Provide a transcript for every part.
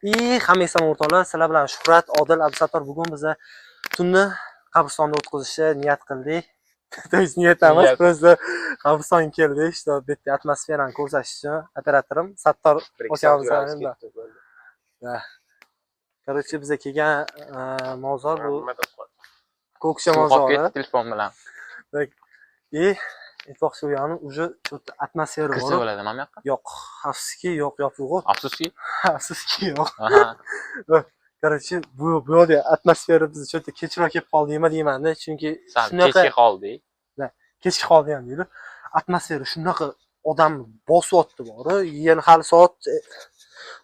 Hamma eson o'rtoqlar, sizlar bilan Shuhrat, Odil, Abdusattor bugun biza tunni qabristonda o'tkazishga niyat qildik. To'g'ri niyat emas, просто qabristonga keldik, işte bu yerda atmosferani ko'rsatish uchun operatorim Sattor okamizdan. Короче, biza kelgan mozor bu Ko'kcha mozori. Telefon bilan. Aytmoqchi bo'lganim, уже что-то atmosfera bor. Kirsa bo'ladimi bu yoqqa? Yo'q, afsuski yo'q, yo'q. Afsuski? Afsuski yo'q. Короче, bu yerda atmosfera bizni что-то kechroq kelib qoldi deyman-da, chunki shunaqa kechga qoldik. Kechga qoldi ham deydi. Atmosfera shunaqa odam bosyapti bor. Yana hali soat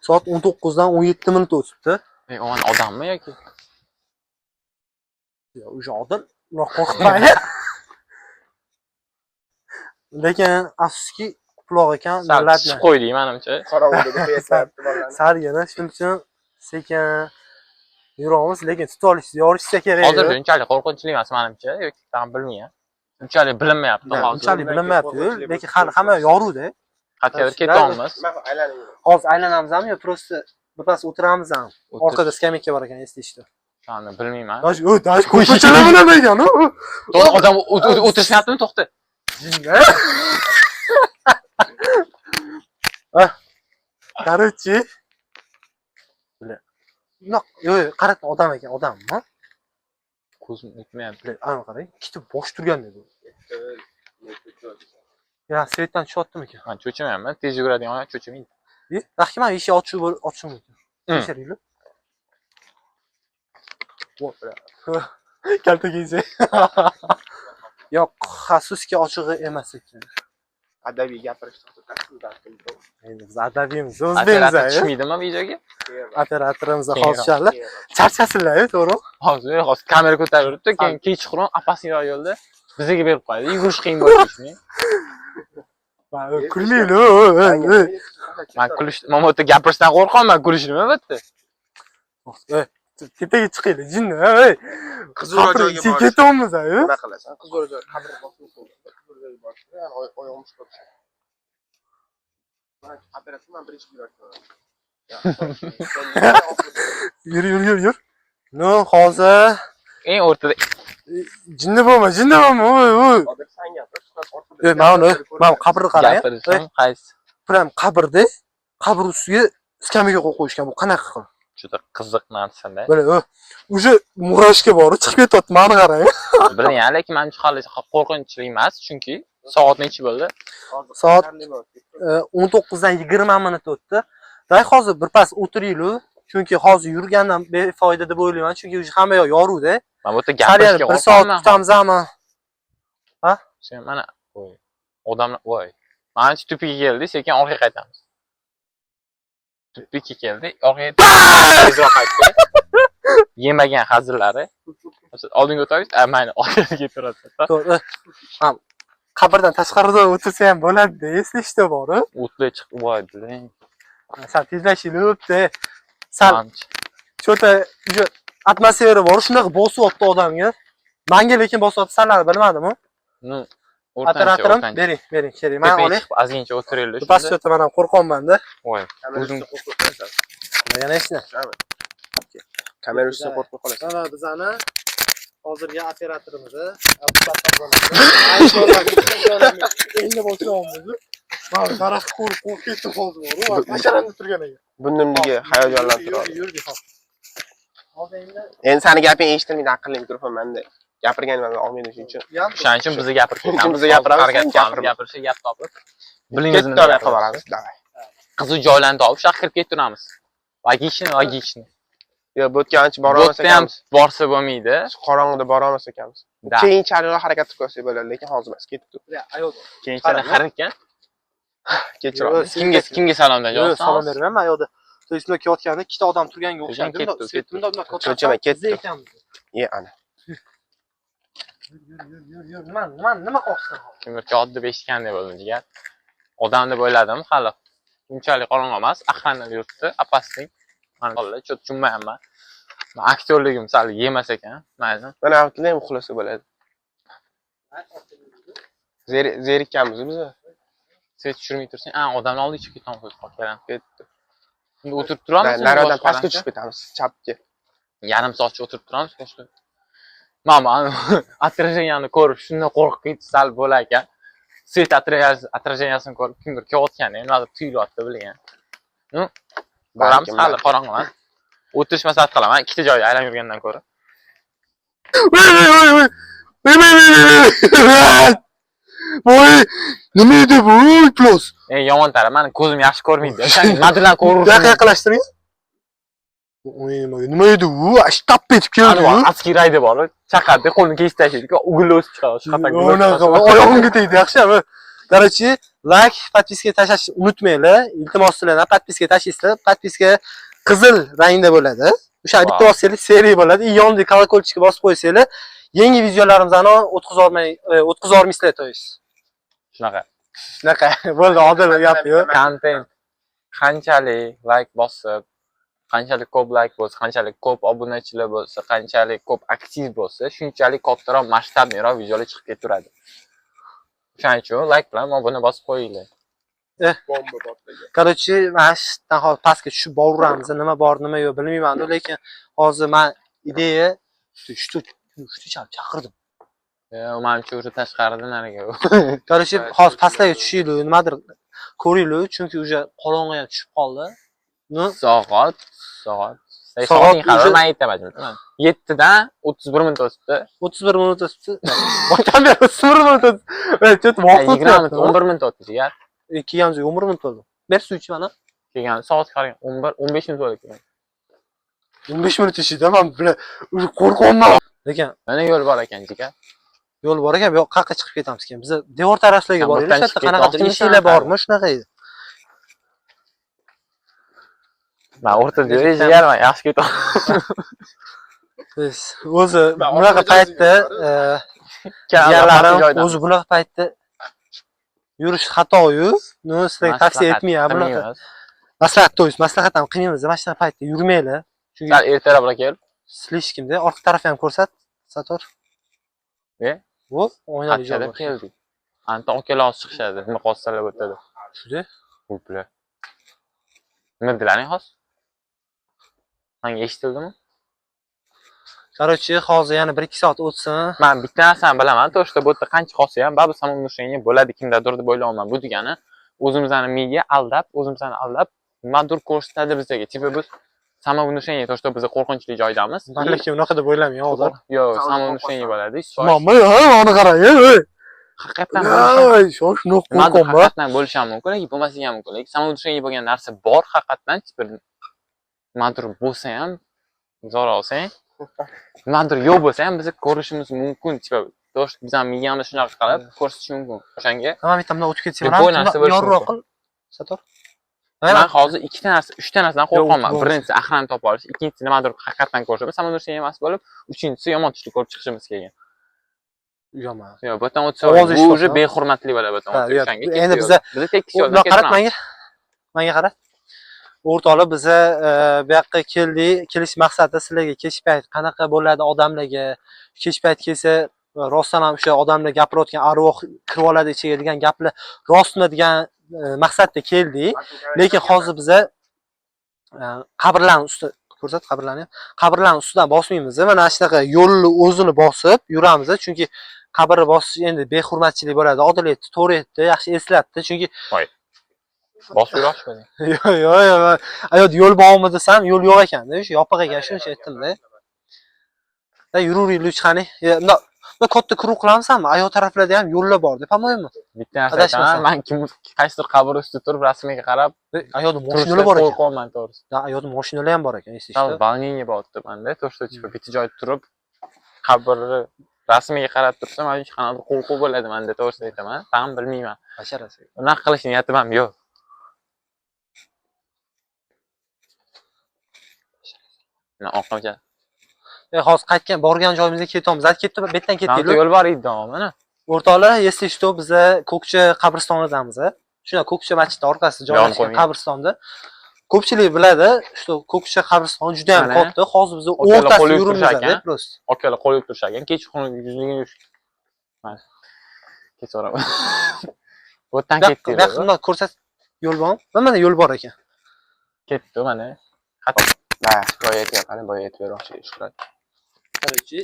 19 dan 17 minut o'tibdi. O'man odammi yoki? Yo'q, o'sha odam qo'rqmaydi. Lekin afsuski quloq ekan, millatni qo'ydik menimcha. Qorong'ida qo'yapti bolalarni. Sargina shuning uchun sekin yuramiz, lekin tutib yorishsa kerak. Hozir unchalik qo'rqinchli emas menimcha, yoki ham bilmayman. Unchalik bilinmayapti hozir. Unchalik bilinmayapti, lekin hali hamma yoruvdi. Qat'iy ketyapmiz. Hozir aylanamizmi yo просто birpas o'tiramizmi? Orqada skameyka bor ekan, eslayishdi. Shuni bilmayman. Dash ko'chalar bilan ekan, to'g'ri odam o'tirishmayaptimi? To'xta. Короче, yo'q, qarab odam ekan, odammi? Ko'zim o'tmayapti. Ana qarang, ikkita bosh turgan edi. Ya, svetdan tushyaptimi ekan? Men cho'chimayman, tez yuguradigan odam cho'chimaydi. Rahim ham eshik ochishim mumkin. Tekshiringlar. Kalta kiysa. Yo'q, xasuski ochig'i emas ekan. Adabiy gapirishni to'xtatib, endi biz adabiymiz, o'zbekmiz. Tushmaydimi videoga? Operatorimiz hozirchalar charchasinlar, to'g'ri? Hozir kamera ko'tarib yuribdi, keyin kechqurun opasniy yo'lda bizga berib qo'ydi. Yugurish qiyin bo'ldi. Kulmaylar. Men kulish, Mamotda gapirishdan qo'rqaman, kulishni albatta. Tepaga chiqaylik, jinni. Qizo'r joyga borish. Ketyapmiz, nima qilasan? Qizo'r joy qabr bosib qo'ydi. Qizo'r joyga borish. Yani oyog'im chiqib. Men operatsiyadan birinchi yuribman. Yur. No, hozir Eng o'rtada jinni bo'lma. Hozir sen gapir. Men qabrni qarang. Qaysi? Prям qabrda, qabr ustiga skameyka qo'yib qo'yishgan. Bu qanaqa qil? Juda qiziq narsada. Mana, уже murashga borib chiqib ketyapti, meni qarang. Bilmayman, lekin menimcha hali qo'rqinchli emas, chunki soat necha bo'ldi? Soat 19 dan 20 minut o'tdi. Day hozir birpas o'tiringlar, chunki hozir yurgandan befoyda deb o'ylayman, chunki hamma yoq yoruvdi. Men bu yerda gapirishga bir soat kutamizmi? Ha? Sen mana qo'y. Odamlar, voy. Menimcha tupiga keldi, sekin orqaga qaytamiz. Tupiga keldi, orqaga tezroq qaytdi. Yemagan hazillari. Oldinga o'tamiz, mayli, orqaga ketaveradi. To'g'ri. Qabrdan tashqarida o'tirsa ham bo'ladi, eslashda bor. O'tlar chiqib voydilar. Sal tezlashilibdi. Sal cho'ta atmosfera bor, shunaqa bosyapti odamga. Menga lekin bosyapti, sizlar bilmadimi? Operatorim, bering, keling. Men olay. Ozgincha o'tiringlar. Pas cho'ta men ham qo'rqonman-da. Voy, o'zim qo'rqasan. Yana hech narsa. Kamera ustida qo'rqib qolasan. Mana bizani hozirgi operatorimiz, endi boshlayapmiz. Men daraxt qo'rqib ketib qoldim. Masharanda turgan ekan. Bundimligi hayajonlantiradi. Endi seni gaping eshitilmaydi, aqlli mikrofon menda. Gapirganimni olmaydi shuning uchun. Shuning uchun bizga gapirib Bizga gapiramiz, gapirishga gap topib. Bilingizni qilib olamiz. Davay. Qiziq joylarni topib, shaqqa kirib keturamiz. Logishni. Yo'q, bu o'tgancha bora olmas ekanmiz. Borsa bo'lmaydi. Qorong'ida bora olmas ekanmiz. Keyinchalik harakat qilsak bo'ladi, lekin hozir emas, ketdi. Keyinchalik harakat. Kechroq. Kimga salomdan javob? Salom beraman, yo'qda. To'yislar ketayotganda ikkita odam turganga o'xshaydi. Bunday cho'chimay ketdi. Ana. Yur. Nima qo'rqsan? Kimdir oddiy eshitgandek bo'ldi jigar. Odam deb o'yladim, hali. Unchalik qorong'i emas, aqlanib yuribdi, apasning. Men hozir cho't tushunmayapman. Men aktyorligim sal yemas ekan, mayli. Mana avtida ham xulasa bo'ladi. Zerikkanmiz biz. Sen tushirmay tursang, odamni oldiga chiqib ketamiz, qolgan ketdi. Shunda o'tirib turamiz. Nariyoqdan pastga tushib ketamiz, chapga. Yarim soatcha o'tirib turamiz. Mama отражениyani ko'rib shunday qo'rqib ketdi, sal bo'lar ekan. Svet отражениясini ko'rib kimdir kelayotganda, nimadir tuyulyapti bilgan. Ko'ramiz hali qorong'i emas. O'tirish maslahat qilaman, ikkita joyda aylanib yurgandan ko'ra. Voy, nima edi bu? Plus. Yomon taraf, meni ko'zim yaxshi ko'rmaydi. O'shani madlan ko'rib. Yaqinlashtiring. Nima edi u? Ashtap etib keldi. Askiy rayda bor. Chaqardi, qo'lini kesib tashlaydi. Ugli o'sib chiqadi. Shu xato. Oyog'imga tegdi, yaxshimi? Короче, like, подписка tashlashni unutmanglar. Iltimos sizlardan подписка tashlaysizlar. Подписка qizil rangda bo'ladi. O'sha bitta bossanglar seriya bo'ladi. Yonida kolokольчикка bosib qo'ysanglar, yangi videolarimizni o'tkazormaysizlar, то есть. Shunaqa. Bo'ldi, odil gap yo'q. Content qanchalik like bosib, qanchalik ko'p like bo'lsa, qanchalik ko'p obunachilar bo'lsa, qanchalik ko'p aktiv bo'lsa, shunchalik kattaroq masshtabliroq videolar chiqib ketaveradi. Shuning uchun like bilan obuna bosib qo'yinglar. Bomba portlagan. Короче, mana shu hozir pastga tushib boraveramiz. Nima bor, nima yo'q bilmayman, lekin hozir men ideya shu chaqirdim. Menimcha o'sha tashqarida nariga. Короче, hozir pastlarga tushinglar, nimadir ko'ringlar, chunki o'sha qorong'i ham tushib qoldi. Soat. Soat hali men aytaman. 7 dan 31 minut o'tibdi. 31 minut o'tibdi. Boshdan beri 31 minut o'tibdi. Men chet vaqt 11 minut o'tdi, jigar. Kelganimizga 11 minut bo'ldi. Ber suv ichib mana. Kelgan soat qaragan 15 minut bo'ldi keyin. 15 minut ichida men qo'rqyapman. Lekin mana yo'l bor ekan, jigar. Yo'l bor ekan, bu yoqqa chiqib ketamiz keyin. Biz devor taraflarga boraylik. Shu yerda qanaqadir eshiklar bormi, shunaqa edi. Men o'rtada jigar, men yaxshi ketaman. Biz o'zi bunaqa paytda jigarlarim o'zi bunaqa paytda yurish xatoyu. Sizlarga tavsiya etmayman bunaqa. Maslahat ham qilmaymiz. Mana shunaqa paytda yurmanglar. Chunki sal ertaroq kel. Slishkimda orqa tarafni ham ko'rsat, Sator. Bu o'ynab joyda keldik. Anta okalar chiqishadi, nima qolsalar o'tadi. Shunday? Bo'plar. Nima dedilaring hozir? Menga eshitildimi? Короче, hozir yana 1-2 soat o'tsin. Men bitta narsani bilaman, to'shda bu yerda qancha qolsa ham baribir samounashение bo'ladi kimdadir deb o'ylayman. Bu degani o'zimizni miya aldab, nimadir ko'rsatadi bizga. Tipa biz samounashение to'shda biz qo'rqinchli joydamiz. Lekin unaqa deb o'ylamayman hozir. Yo'q, samounashение bo'ladi. Mama, uni qarang, haqiqatan qo'rqaman. Bo'lishi ham mumkin, yoki bo'lmasligi ham mumkin. Lekin samounashение bo'lgan narsa bor, haqiqatan tipa nimadir bo'lsa ham, zo'r olsang, nimadir yo'q bo'lsa ham biz ko'rishimiz mumkin. Tipa to'shda bizning miyamiz shunaqa qilib ko'rsatishi mumkin. O'shanga men bitamdan o'tib ketsam, yorroq qil. Sator. Men hozir 3ta narsadan qo'rqaman. Birinchisi axrani topib olish, ikkinchisi nimadir haqiqatan ko'rishimiz, samounashение emas bo'lib, uchinchisi yomon tushlik ko'rib chiqishimiz kerak. Yomon. Yo'q, bu yerdan o'tsa, bu уже behurmatlik bo'ladi bu yerdan. Endi biz tekis yo'lda qarab menga qarab. O'rtoqlar biz bu yoqqa kelish maqsadi sizlarga kech payt qanaqa bo'ladi odamlarga, kech payt kelsa rostdan ham o'sha odamlar gapirayotgan arvoh kirib oladi ichiga degan gaplar rostmi degan maqsadda keldik. Lekin hozir biz qabrlarning ustida ko'rsat, qabrlarning ustidan bosmaymiz. Mana shunaqa yo'lni o'zini bosib yuramiz, chunki qabrni bosish endi behurmatchilik bo'ladi. Odil etdi, to'g'ri etdi, yaxshi eslatdi, chunki bosib yurashmadi. Yo'q. Ayol yo'l bormi desam, yo'l yo'q ekanda, o'sha yopiq ekan, shuncha aytdim-da. Yuraveraylik qani. Bunday katta quruq qilamizmi? Ayol taraflarda ham yo'llar bor, deb hammaymi? Bitta narsa aytaman, men qaysidir qabr ustida turib rasmiga qarab, ayolning mashinalar bor ekan. Qo'rqaman to'g'risi. Ayolning mashinalar ham bor ekan, esingizda. Balniyaga bordim menda, to'shda bitta joyda turib, qabrni rasmiga qarab tursam, men hech qanaqa qo'rquv bo'ladi menda, to'g'risi aytaman. Ham bilmayman. Basharasi. Unaqa qilish niyatim ham yo'q. Oqimcha. Hozir qaytgan, borgan joyimizga ketamiz. Ketdi, bu yerdan ketdik. Yo'l bor edi, mana. O'rtoqlar, если что, biz Ko'kcha qabristonidamiz. Shuna Ko'kcha masjidi orqasida joylashgan qabristonda. Ko'pchilik biladi, shu Ko'kcha qabristoni juda ham katta. Hozir biz o'rtasida yuribmiz-da, prosta. Okalar qo'l yutushar ekan, kechqurun yuzligini yuvish. Mana. Kechaveramiz. Bu yerdan ketdik. Bunday ko'rsat, yo'l bormi? Mana yo'l bor ekan. Ketdi mana. Ha, hikoya aytyapman, boya aytib beroqchi Shuhrat. Короче,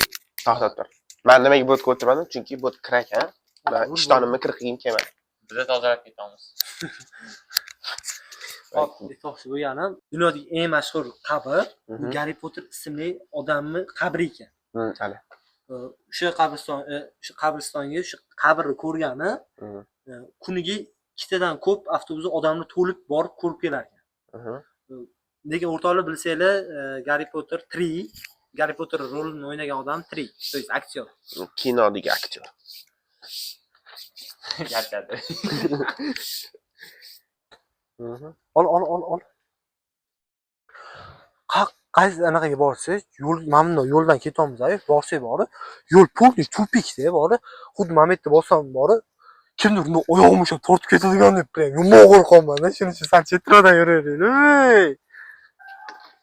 To'xtab tur. Men nimaga botga o'tirmadim? Chunki bot kirak, ha. Men ishtonimni kirqigim kelmadi. Biz tozalab ketamiz. hop, aytmoqchi bo'lganim, dunyodagi eng mashhur qabr bu Garri Potter ismli odamni qabri ekan. Hali. O'sha qabristonga o'sha qabrni ko'rgani kuniga ikkitadan ko'p avtobusda odamni to'lib borib ko'rib kelar ekan. Lekin o'rtoqlar bilsanglar, Garri Potter 3, Garri Potter rolini o'ynagan odam 3, to есть aktyor. Kinodagi aktyor. Gapadi. Ol. Qaysi anaqaga borsak, yo'l mamno yo'ldan ketamiz, borsak bori, yo'l полный tupikda bori, xuddi Mametda bo'lsam bori, kimdir uni oyog'imni ushlab tortib ketadigan deb prям yomon qo'rqaman-da, shuning uchun san chetrodan yuraveraylik.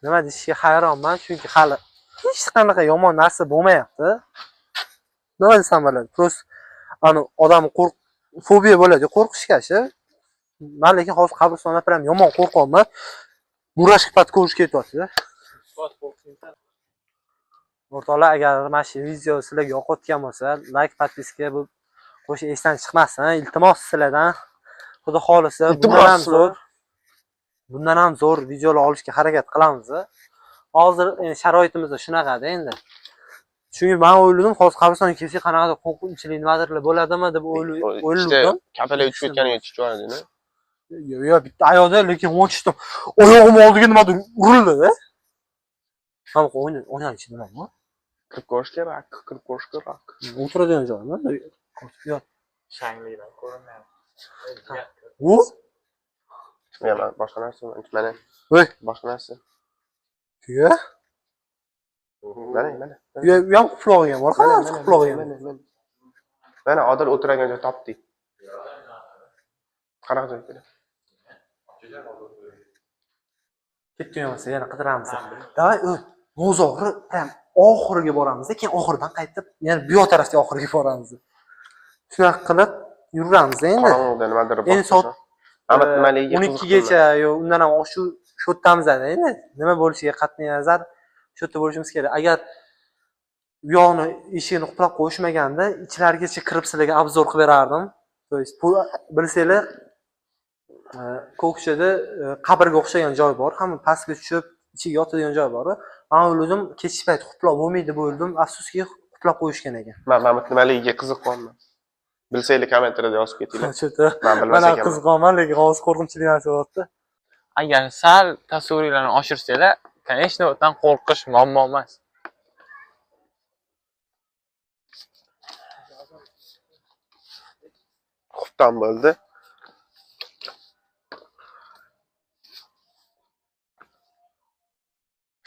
Nima deyishga hayronman, chunki hali hech qanaqa yomon narsa bo'lmayapti. Nima desam bo'ladi? Просто ani odam fobiya bo'ladi, qo'rqishgachi. Men lekin hozir qabristonda prям yomon qo'rqaman. Murashka patkovish ketyapti-da. O'rtoqlar, agar mana shu video sizlarga yoqayotgan bo'lsa, like, podpiska bu qo'shiq esdan chiqmasin. Iltimos sizlardan. Xudo xolisa, bundan ham zo'r videolar olishga harakat qilamiz. Hozir sharoitimizda shunaqada endi. Chunki men o'yladim, hozir qabristonga kelsak qanaqadir qo'rqinchli nimadirlar bo'ladimi deb o'yladim. Kapalak uchib ketganiga chiqib oladi-da. Yo'q, bitta ayolda lekin o'chishdim. Oyog'im oldiga nimadir urildi-da. Ham o'ynaychi nima bu? Kirib ko'rish kerak, kirib ko'rish kerak. O'tiradigan joymi? Yo'q. Shangliklar ko'rinmayapti. U? Yana boshqa narsa, mana. Voy, Boshqa narsa. Yo. Mana. Yo, ham quplog'i ham bor. Qanday quplog'i ham? Mana Odil o'tirgan joy topdik. Qanaqa joy kerak? Ketgan bo'lsa yana qidiramiz. Davay, mozorni ham oxiriga boramiz, keyin oxiridan qaytib, yana bu yoq tarafga oxiriga boramiz. Shunaqa qilib yuramiz endi. Qorong'uda nimadir bor. Endi soat Ahmad nimaligiga 12 gacha yo undan ham shu yerda endi. Nima bo'lishiga qat'iy nazar shu yerda bo'lishimiz kerak. Agar bu yoqni eshigini quplab qo'yishmaganda, ichlarigacha kirib sizlarga obzor qilib berardim. To есть bilsanglar, Ko'kchada qabrga o'xshagan joy bor. Hamma pastga tushib, ichiga yotadigan joy bor. Men o'yladim, ketish payti quplab bo'lmaydi deb o'yladim. Afsuski, quplab qo'yishgan ekan. Men Mahmud nimaligiga qiziqqanman. Bilsanglar kommentariyada yozib ketinglar. Men bilmas ekanman. Qiziqaman, lekin hozir qo'rqinchli narsa bo'lyapti. Agar sal tasvirlarni oshirsanglar, конечно, o'tdan qo'rqish muammo emas. Xubdan bo'ldi.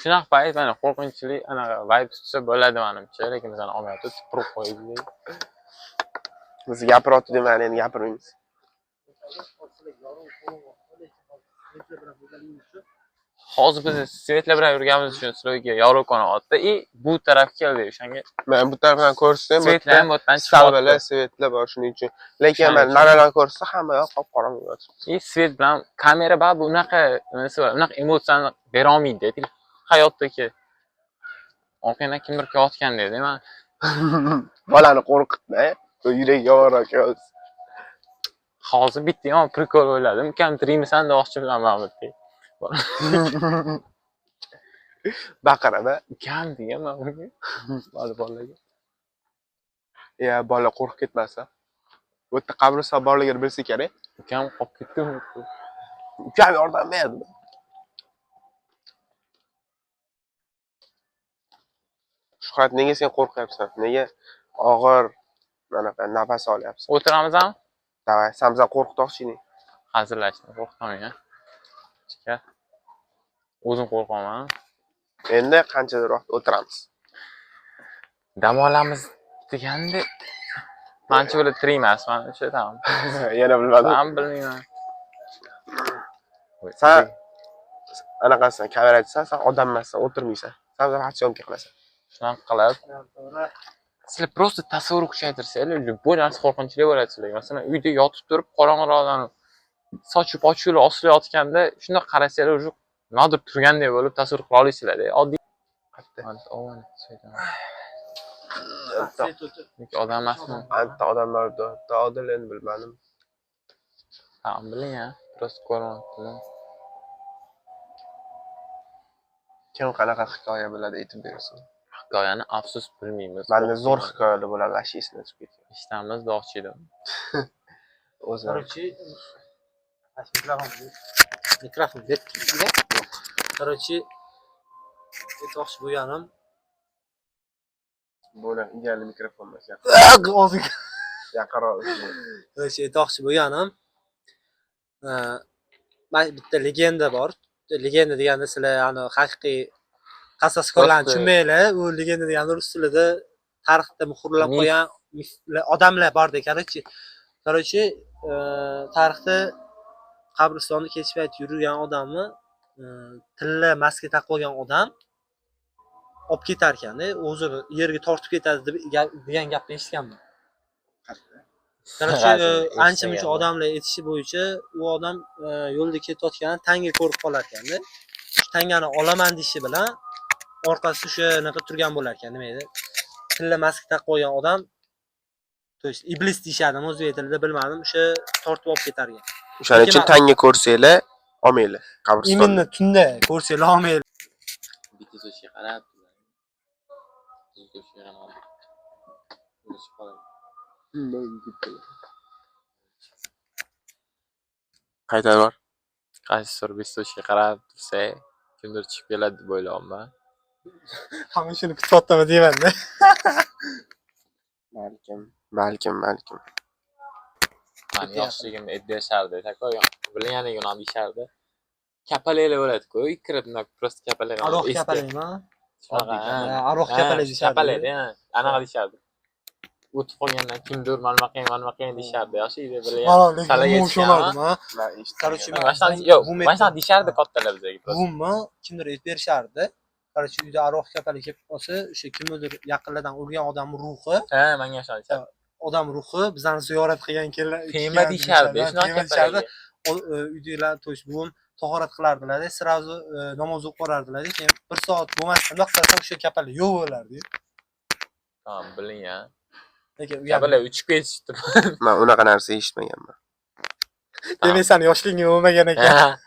Shunaqa payt mana qo'rqinchli anaqa vibe tutsa bo'ladi menimcha, lekin bizani olmayapti, turib qo'ydik. Biz gapirotdi demani endi gapirmaymiz. Hozir biz svetlar bilan yurganimiz uchun sizlarga yorug' ko'ryapti. Bu taraf keldi o'shanga. Men bu tarafdan ko'rsam, svetlar ham o'tdan chiqadi. Svetlar bor shuning uchun. Lekin men naradan ko'rsa hamma yoq qop-qorong'i yotibdi. Svet bilan kamera bor, bu unaqa unaqa emotsional bera olmaydi. Hayotdagi orqadan kimdir kelayotgan dedi. Men bolani qo'rqitma, yurak yomonroq yo'q. Hozir bitta ham prikol o'yladim. Kam tirimisan demoqchi bilaman deb. Baqirada Kam degaman unga. Bolalarga. Ya bola qo'rqib ketmasa. Bu yerda qabriston borligini bilsa kerak. Ukam qolib ketdimi? Ukam yordam berdi. Shuhrat, nega sen qo'rqyapsan? Nega og'ir manaqa nafas olyapsan? O'tiramizmi? Davay, samza qo'rqitoqchining. Hazillashdim, qo'rqitaman. Chika. O'zim qo'rqaman. Endi qanchadir vaqt o'tiramiz. Dam olamiz deganda mancha bo'lib tirimas, mana shu tam. Yana bilmadim. Men bilmayman. Sen anaqasan, kamerachisan, sen odam emassan, o'tirmaysan. Sen syomka qilasan. Shunaqa qilib. Sizlar просто tasavvur kuchaytirsanglar, bu narsa qo'rqinchli bo'ladi sizlarga. Masalan, uyda yotib turib qorong'iroqdan sochi pochuli osilayotganda shunday qarasanglar, nimadir turgandek bo'lib tasavvur qila olasizlar-da. Oddiy odam emasmi? Anta odamlar odil endi bilmadim. Ha, biling ya. Просто ko'ryapman. Kim qanaqa hikoya biladi aytib bersin. Hikoyani afsus bilmaymiz. Menda zo'r hikoyalar bo'ladi, ashi esdan chiqib ketgan. Eshitamiz, do'qchi edim. O'zi Короче, mikrofon berkitga. Короче, aytmoqchi bo'lganim, bo'lar ideal mikrofon emas. og'zing. Yaqinroq. Короче, aytmoqchi bo'lganim, mana bitta legenda bor. Legenda deganda sizlar ani haqiqiy qasoskorlarni tushunmaylar. U legenda deganda rus tilida tarixda muhrlab qo'ygan odamlar borda. Короче, tarixda qabristonni kechib yurgan odamni tilla maska taqib olgan odam olib ketar ekanda, o'zini yerga tortib ketadi degan gapni eshitganman. Короче, ancha muncha odamlar aytishi bo'yicha u odam yo'lda ketayotganda tanga ko'rib qolar ekanda. Shu tangani olaman deyishi bilan orqasi shunaqa turgan bo'lar ekan. Nima edi? Tilla maska taqib qo'ygan odam, to есть iblis deyshadimi o'zbek tilida bilmadim, o'sha tortib olib ketar ekan. O'shaning uchun tanga ko'rsanglar, olmaylar qabriston. Iminni tunda ko'rsanglar olmaylar. Bitta so'zga qarab. Qaytar bor. Qaysi so'rga qarab tursa, kimdir chiqib keladi deb o'ylayapman. Hamma shuni kutyaptimi deyman-da. Balkim. Mani yoshligimda aytishardi, takoy. Bilganligini ham deyishardi. Kapalanglar bo'ladi-ku, kirib просто kapalak. Aroq kapalangmi? Shunaqa. Aroq kapalak deyishardi. Kapalak, anaqa deyishardi. O'tib qolgandan kimdir mana qilgan deyishardi. Yoshligida bilgan. Salaga yetishganmi? Короче, mana deyishardi kattalar bizga. Bummi kimdir aytib berishardi. Короче, uyda aroq kapalak kelib qolsa, o'sha kimdir yaqinlardan o'lgan odamning ruhi, menga ishonishadi. odam ruhi bizani ziyorat qilgan Tema deyishardi, shunaqa deyishardi. Uydagilar, to есть buvim tahorat qilardilar-da, sразу namoz o'qib borardilar. Keyin 1 soat bo'lmasdan qarasam o'sha kapalak yo'q bo'lardi. Tamam, biling ya. Lekin u Kapalak uchib ketishdi. Men unaqa narsa eshitmaganman. demak sani yoshliging bo'lmagan ekan.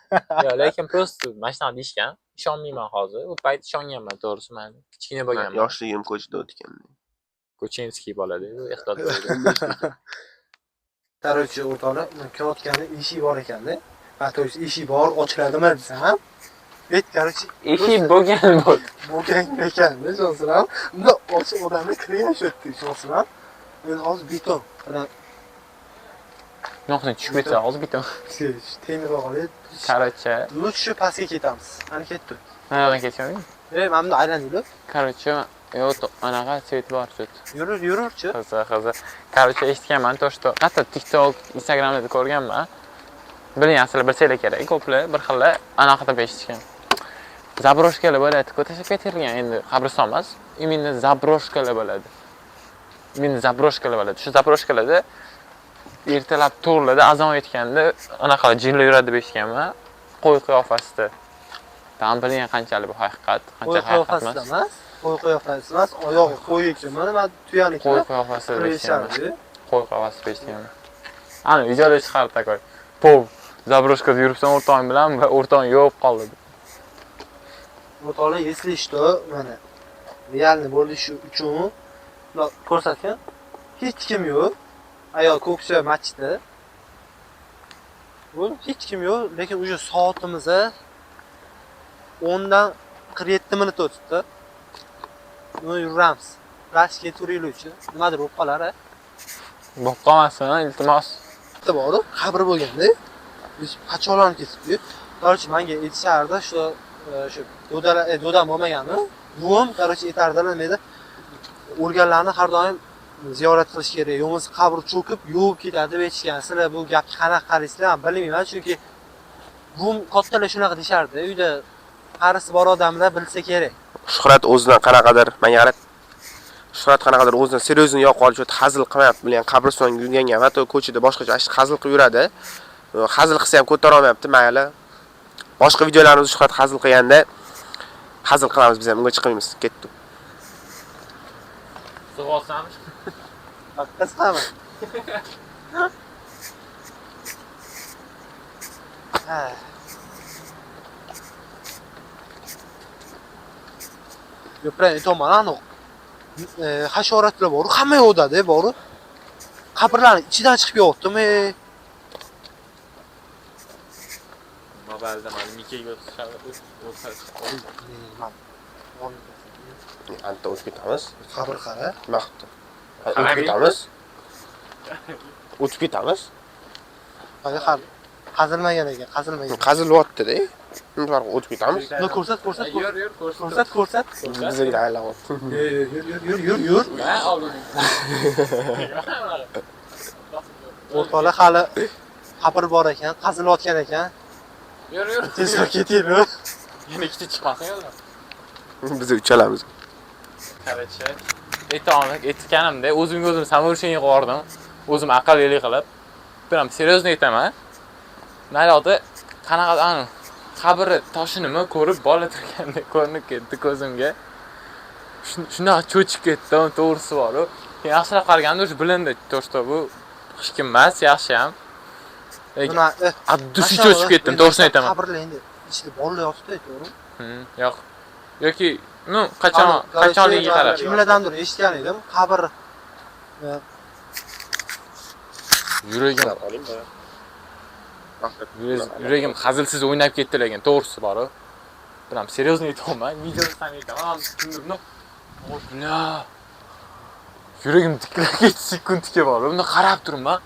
Yo'q, lekin просто mana shunaqa deyishgan. Ishonmayman hozir. U payt ishonganman, to'g'risi men. Kichkina bo'lganman. Yoshligim ko'chada o'tgan. Ko'chinskiy bo'ladi, ehtiyot bo'ling. Короче, o'rtoqlar, kelayotganda eshik bor ekanda. Ha, to есть eshik bor, ochiladimi desam, короче, Eshik bo'lgan ekanda, shonsiram. Unda ochiq odamni kirgan shu yerda, shonsiram. Men hozir beton bilan yo'qni tushib ketsa, hozir bitim. temir olib, Короче, lutshi pastga ketamiz. Qani ketdi. mana yoqdan ketishmi? Mana aylaninglar. Короче, yo'q, anaqa svet bor shu. Yururchi. Qiziq. Короче, eshitganman, to что hatto TikTok, Instagramda ko'rganman. Biling, asli bilsanglar kerak, ko'plar bir xillar anaqa deb eshitgan. Zabroshkalar bo'ladi-ku, tashlab ketilgan endi qabriston emas, именно zabroshkalar bo'ladi. Shu zabroshkalarda ertalab to'g'rida azon aytganda anaqa jinlar yuradi deb eshitganman. Qo'y qiyofasida. Tam biling qanchalik bu haqiqat, qancha haqiqat emas. Qo'y qiyofasi emas, oyog'i qo'yikmi, nima tuyaniki. Qo'y qiyofasida deb eshitganman. Qo'y qiyofasida deb eshitganman. Ana videoda chiqarib takoy. Pov, zabroshkada yuribsan o'rtog'ing bilan va o'rtog'ing yo'q qoldi. O'rtoqlar, если что, mana realni bo'lishi uchun ko'rsatgan hech kim yo'q. Ayol ko'ksa masjidda. Bu hech kim yo'q, lekin o'sha soatimiz 10 dan 47 minut o'tibdi. Buni yuramiz. Rashga turinglar-chi. Nimadir bo'lib qolar-a? Bo'lib qolmasin, iltimos. Bitta borib, qabr bo'lganda, biz qachonlarni ketibdi. Qarchi menga aytishardi, shu do'dam bo'lmaganmi? Buvim qarchi aytardilar, nima edi? O'lganlarni har doim ziyorat qilish kerak, yo'qsa qabr cho'kib, yuvib ketadi deb aytishgan. Sizlar bu gapga qanaqa qaraysizlar? Men bilmayman, chunki buvim kattalar shunaqa deyishardi. Uyda qarisi bor odamlar bilsa kerak. Shuhrat o'zidan qanaqadir, menga qarab. Shuhrat qanaqadir o'zidan seryozni yo'q qolib, hazil qilmayapti, bilgan qabristonga yurganga, hatto ko'chada boshqacha hazil qilib yuradi. Hazil qilsa ham ko'tara olmayapti, mayli. Boshqa videolarimizda Shuhrat hazil qilganda hazil qilamiz biz ham, unga chiqmaymiz. Ketdi. Suv olsam. Qisqami? Ha. Yo'qlar, aytaman, aniq. Hasharotlar bor, hamma yo'qda-da, bor. Qabrlarning ichidan chiqib yo'qdimi? Mobilda mana Mikaga Anta o'tib ketamiz. Qabr qara. Vaqtda. O'tib ketamiz. O'tib ketamiz. Hali qazilmagan ekan, qazilmagan. Qazilyapti-da. Shuni farqi o'tib ketamiz. Uni ko'rsat. Ko'rsat. Bizga aylanib. Yur. Ha, olding. O'rtoqlar hali qabr bor ekan, qazilayotgan ekan. Yur. Tezroq ketinglar. Yana ikkita chiqmasin yo'ldan. Biz uchalamiz. Qarachi. Aytganimda o'zimga o'zim samovrsheniya qildim. O'zim aqlli qilib. Biram seriozno aytaman. Naryoqda qanaqa qabri toshinimi ko'rib bola turganda ko'rinib ketdi ko'zimga. Shunday cho'chib ketdim, to'g'risi bor-ku. Keyin yaxshilab qaraganda o'sha bilindi, to'g'risi bu hech kim emas, yaxshi ham. Lekin addushi cho'chib ketdim, to'g'risini aytaman. Qabrlar endi ichida bolalar yotibdi, to'g'rimi? Yo'q. Yoki, qachonligiga qarab. Kimlardandir eshitgan edim, qabr Yuragim hazilsiz o'ynab ketdi lekin to'g'risi bor-ku. Biram seriozno aytaman, videosini aytaman. Kimdirni Bla. Yuragim tiklab ketdi sekundga bor. Unda qarab turibman.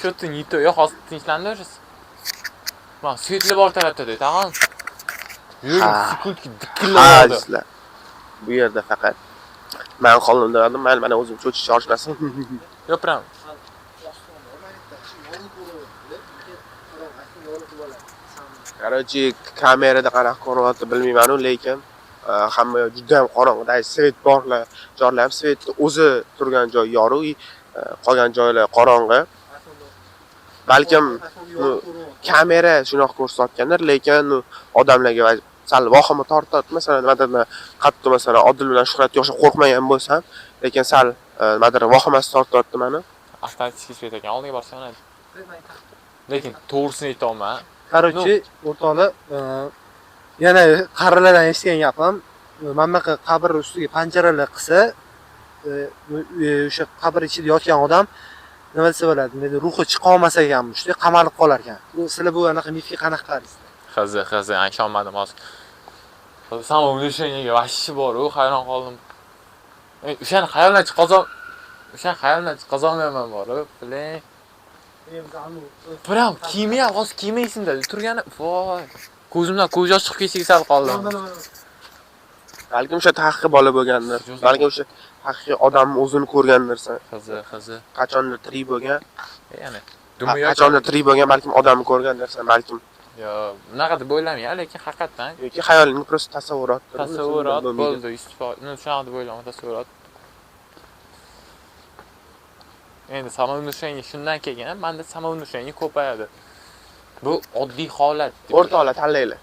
Cho'tni yito, yo'q, hozir tinchlandirsiz. Men svetli bor tarafda tag'in. Yuragim sekundga dikkillaydi. Bu yerda faqat men qo'limda oldim, mana o'zim cho'chish chorishmasin. Yo'q, biram. Qarorchi kamerada qanaqa ko'ryapti bilmayman-ku, lekin hamma juda ham qorong'ida, svet borlar, joylar ham svetni o'zi turgan joy yorug', qolgan joylar qorong'i. Balkim kamera shunaqa ko'rsatgandir, lekin odamlarga sal vahima tortadi. Masalan, nimadir qattiq masalan Odil bilan Shuhrat yo'sha qo'rqmagan bo'lsam, lekin sal nimadir vahimasi tortadi meni. Avtomatik svet ekan, oldiga borsam bo'ladi. Lekin to'g'risini aytaman. Qarorchi, o'rtoqlar, yana qarilardan eshitgan gapim, mana bunaqa qabr ustiga panjaralar qilsa, o'sha qabr ichida yotgan odam nima desa bo'ladi, ruhi chiqa olmas ekanmish, qamalib qolar ekan. Sizlar bu anaqa mifga qanaqa qaraysiz? Qizi, ishonmadim hozir. Samovrsheniyaga vashi bor-ku, hayron qoldim. O'shani xayoldan chiqazolmayman bor-ku, biling. Biram kiyimi ham hozir kiymaysin dedi. Turgani, voy. Ko'zimdan ko'z yosh chiqib ketishga sal qoldim. Balkim o'sha haqiqiy bola bo'lgandir. Balkim o'sha haqiqiy odamni o'zini ko'rgandirsan. Qizi. Qachondir tirik bo'lgan. Ya'ni qachondir tirik bo'lgan, balkim odamni ko'rgandirsan, balkim. Yo, bunaqa deb o'ylamayman, lekin haqiqatan yoki xayolingni prosta tasavvurotdir. Tasavvurot bo'ldi, istifo. Shunaqa deb o'ylaman, tasavvurot. Endi samovrsheniya shundan kelgan, menda samovrsheniya ko'payadi. Bu oddiy holat. O'rtoqlar tanlaylar.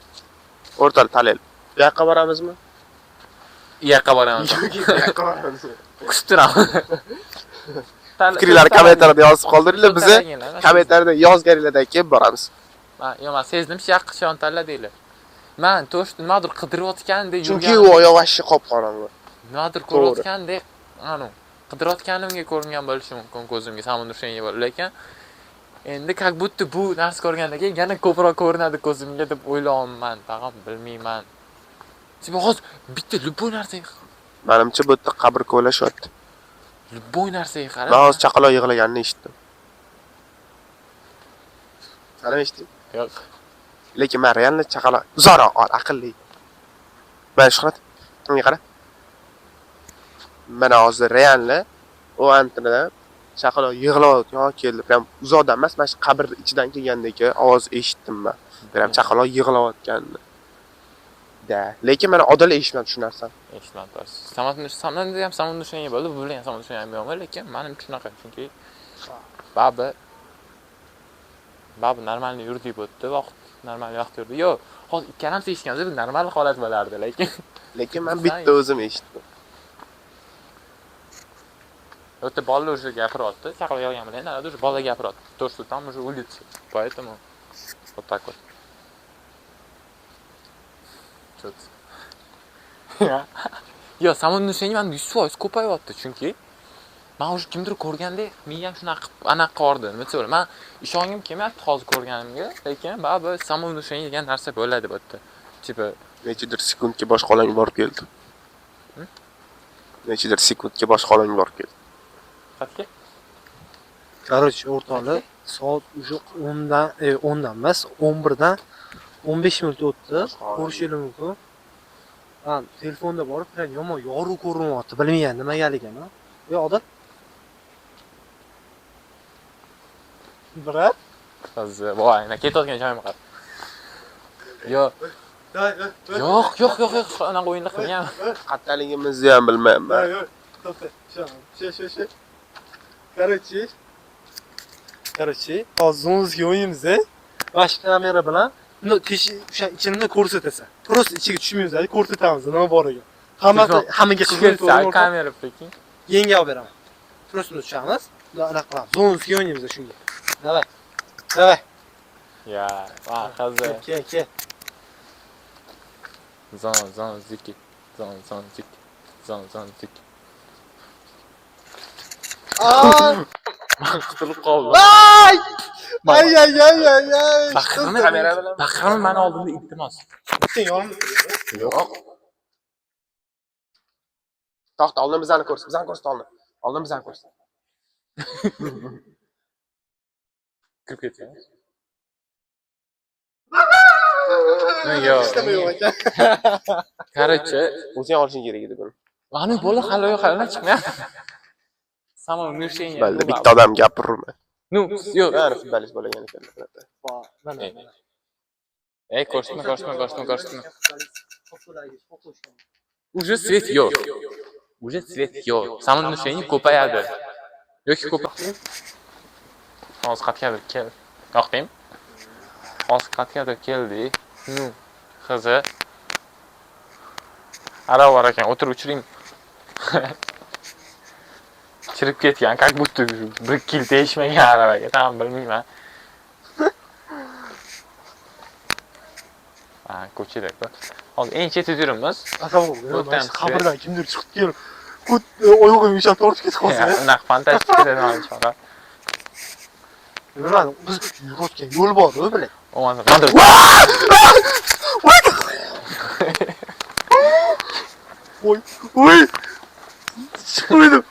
Bu yoqqa boramizmi? Bu yoqqa boramiz. Kutib turaman. Fikrlarni kommentariyada yozib qoldiringlar, bizni kommentariyada yozganinglardan keyin boramiz. Men sezdim, yoqqa tanla deylar. Men nimadir qidirayotgandek yurgan. Chunki u oyoqashi qop-qorong'i. Nimadir ko'rayotgandek, qidirayotganimga ko'ringan bo'lishi mumkin ko'zimga samovrsheniya bor, lekin endi как будто bu narsa ko'rgandan keyin yana ko'proq ko'rinadi ko'zimga deb o'ylayman, tag'in bilmayman. Sen hozir bitta любой narsaga Menimcha bu yerda qabr ko'lashyapti. любой narsaga qarab. Men hozir chaqaloq yig'laganini eshitdim. Qana eshitding? Yo'q. Lekin men realni chaqaloq zora aqlli. Mana Shuhrat, unga qara. Mana hozir realni o antrada chaqaloq yig'layotgan keldi. Ham uzoqdan emas, mana shu qabr ichidan kelgandek ovoz eshitdim men. Ham chaqaloq yig'layotganini. Lekin mana Odil eshitmadi shu narsani. Eshitmadi. Samovrsheniya ham samovrsheniya bo'ldi, bu bilan samovrsheniya ham yo'q, lekin menim shunaqa, chunki babi normalniy yurdik bo'tdi vaqt. normal yoqtirdi. Yo'q, hozir ikkalamiz eshitganimizda bir normal holat bo'lardi, Lekin men bitta o'zim eshitdim. o'ta bolalar уже gapiryapti. Chaqirib yolgan bilan, narada уже bola gapiryapti. То, что там уже улица. Поэтому вот так вот. Что-то. Yo, samonnusheniyam manda 100% ko'payyapti, chunki men уже kimdir ko'rganda miyam shunaqa anaqa qordi. Nima desam, men ishongim kelmayapti hozir ko'rganimga, lekin baribir samonnusheniyam degan narsa bo'ladi bu yerda. Tipa Nechidir sekundga boshqalarga borib keldi. Nechidir sekundga boshqalarga borib keldi. qatga? Короче, o'rtoqlar, soat уже 10dan emas, 11dan 15 minut o'tdi. Ko'rishingiz mumkin. Ben telefonda borib, prям yomon yorug' ko'rinyapti. Bilmayman nimagaligini. Odil. Brat. Hozir voy, ketayotgan joyim qara. Yo'q. Yo'q, anaqa o'yinni qilganman. Qattaligimizni ham bilmayman. To'xta. Короче, hozir zo'ngizga o'yinimiz. Bash kamera bilan buni o'sha ichini ko'rsatasan. Просто ichiga tushmaymiz, ko'rsatamiz nima bor ekan. Hammaga qilib kamera prekin. Yenga olib beraman. Просто tushamiz. Anaqa qilamiz. Zo'ngizga o'ynaymiz shunga. Davay. Ya, va hozir. Ke. Zon ziki. Zon ziki. Qutulib qoldim. Ay. Baqirni meni oldimda iltimos. Sen yonimda. Yo'q. To'xta, oldin bizani ko'rs. Bizani ko'rs oldin. Oldin bizani ko'rs. Kirib ketgan. Yo'q. Короче, O'zing olishing kerak edi buni. mana bola hali chiqmayapti. Samo nushenya. Balda bitta odam gapirma. Ну, yo'q. Bari futbolist bo'lgan ekan. Ko'rsatma. Уже свет yo'q. Samo nushenya ko'payadi. Yoki ko'payadi. Hozir qatgadir keldi. Yo'qdim. Hozir qatgadir keldi. Nu, qizi. Arava bor ekan, o'tirib uchiring. Chirib ketgan, как будто bir kil tegishmagan aravaga, tam bilmayman. Ko'chada. Hozir eng chetda yuribmiz. Qabrdan kimdir chiqib kelib, oyog'im yumshab tortib ketib qolsa. Unaqa fantastik keladigan chora. Bilmadim, biz yurayotgan yo'l bor-ku, bilan. O'zim. Voy. Chiqmaydim.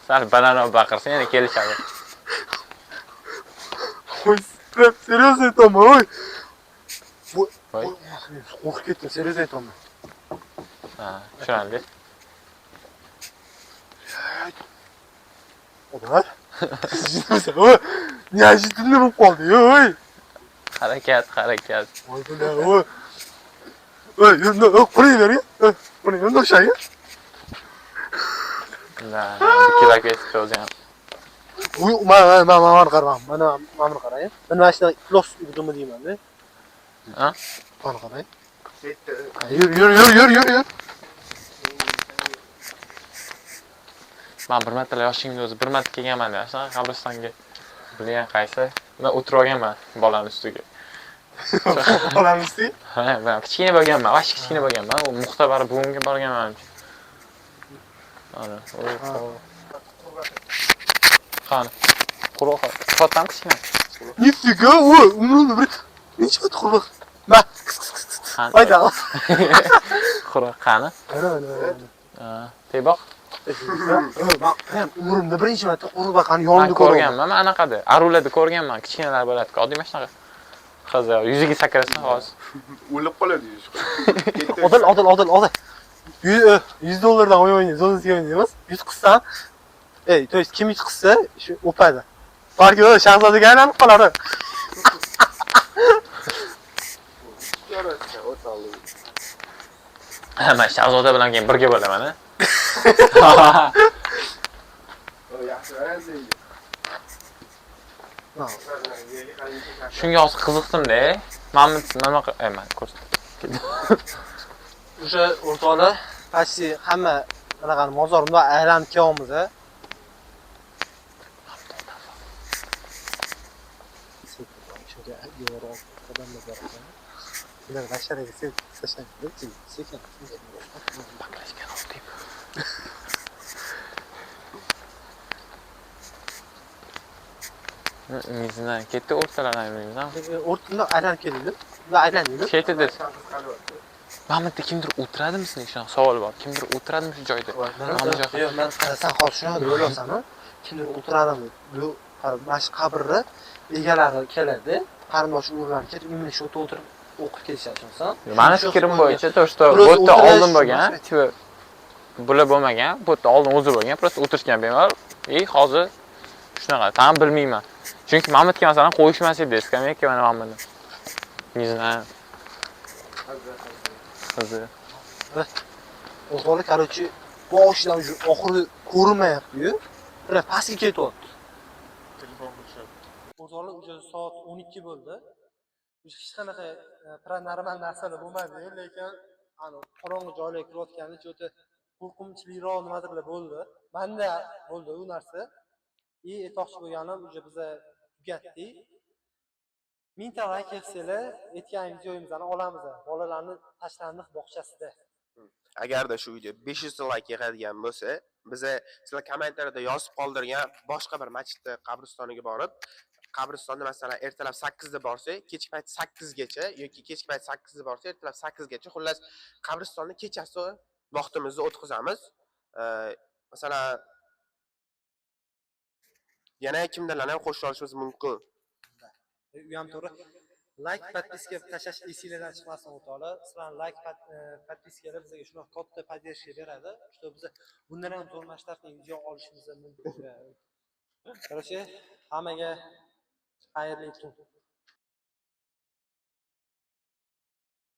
Sal balandroq baqirsa yana kelishadi. Voy, seriously aytaman, voy. Voy. Qo'rqib ketdim, seriously aytaman. Tushunadi. Odam. Voy, неожиданно bo'lib qoldi, voy. Harakat. Voy, voy. Voy, qo'ying, qo'ying, o'shaga. Kerak etib o'zim. Voy, mana qarang, mana qarang. Men mana shu iflos udumi deyman-da. Ha? Mana qarang. Yur. Men bir marta yoshingda o'zi bir marta kelganman deysan, qabristonga. Bilgan qaysi? Men o'tirib olganman bolaning ustiga. Bolaning ustiga? Ha, men kichkina bo'lganman, vash kichkina bo'lganman. U muxtabar buvimga borganman. Ana, qani. Quruq. Qotdan kichkina. Nifiga, voy, umrimda bir necha marta quruq. Ma. Ayda. Quruq qani? Mana. Teboq. Men umrimda birinchi marta quruq baqani yonida ko'rganman. Men anaqada, Arulada ko'rganman, kichkinalar bo'ladi-ku, oddiy mashinaga. Qiz yuziga sakrasa hozir. O'lib qoladi. Odil. $100 dan o'ynaymiz, o'zimizga o'ynaymiz. 100 qilsam, то есть kim 100 qilsa, shu o'padi. Balki o shahzodaga aylanib qoladi. Men shahzoda bilan keyin birga bo'laman, ha. Shunga hozir qiziqdim-da. Mana nima emas, ko'rsat. O'sha o'rtoqlar почти hamma anaqani mozorni aylanib kelyapmiz. Ular g'asharaga tashlaydi, sekin. Baklashgan olib. Mizdan ketdi o'rtalardan mizdan. O'rtada aylanib keldi. Ular aylanadi. Ketdi. Mana bu yerda kimdir o'tiradimi sizning shunaqa savol bor. Kimdir o'tiradimi shu joyda? Yo'q, men qarasam hozir shuni deb o'ylayapsan-a? Kimdir o'tiradimi? Bu mana shu qabrni egalari keladi. Qarindosh urug'lar kelib, imini shu yerda o'tirib o'qib ketishadi, tushunsan? Mani fikrim bo'yicha to что bu yerda oldin bo'lgan, tipo bular bo'lmagan, bu yerda oldin o'zi bo'lgan, просто o'tirishgan bemalol. Hozir shunaqa, tan bilmayman. Chunki Mamatga masalan qo'yishmas edi, skameyka mana buni. Не знаю. Qizi. O'g'li, короче, boshidan shu oxiri ko'rinmayapti-yu. Ular pastga ketyapti. O'g'li o'sha soat 12 bo'ldi. Hech qanaqa paranormal narsalar bo'lmadi, lekin ana qorong'i joylarga kirayotganda juda qo'rqinchliroq nimadirlar bo'ldi. Menda bo'ldi u narsa. Aytmoqchi bo'lganim, o'sha biz tugatdik. 1000 ta like qilsanglar, aytgan videomizni olamiz. Bolalarni tashlandiq bog'chasida. Agarda shu video 500 ta like yig'adigan bo'lsa, biza sizlar kommentariyada yozib qoldirgan boshqa bir masjidda qabristoniga borib, qabristonda masalan ertalab 8 da borsak, kechki payt 8 gacha yoki kechki payt 8 da borsak, ertalab 8 gacha, xullas qabristonni kechasi vaqtimizni o'tkazamiz. Masalan yana kimlarni ham qo'shib olishimiz mumkin. U ham to'g'ri. Like, подписка tashlash esingizdan chiqmasin o'rtoqlar. Sizlar like, подпискаlar bizga shunaqa katta поддержка beradi. Что biz bundan ham zo'r masshtabli video olishimiz mumkin. Короче, hammaga xayrli tun.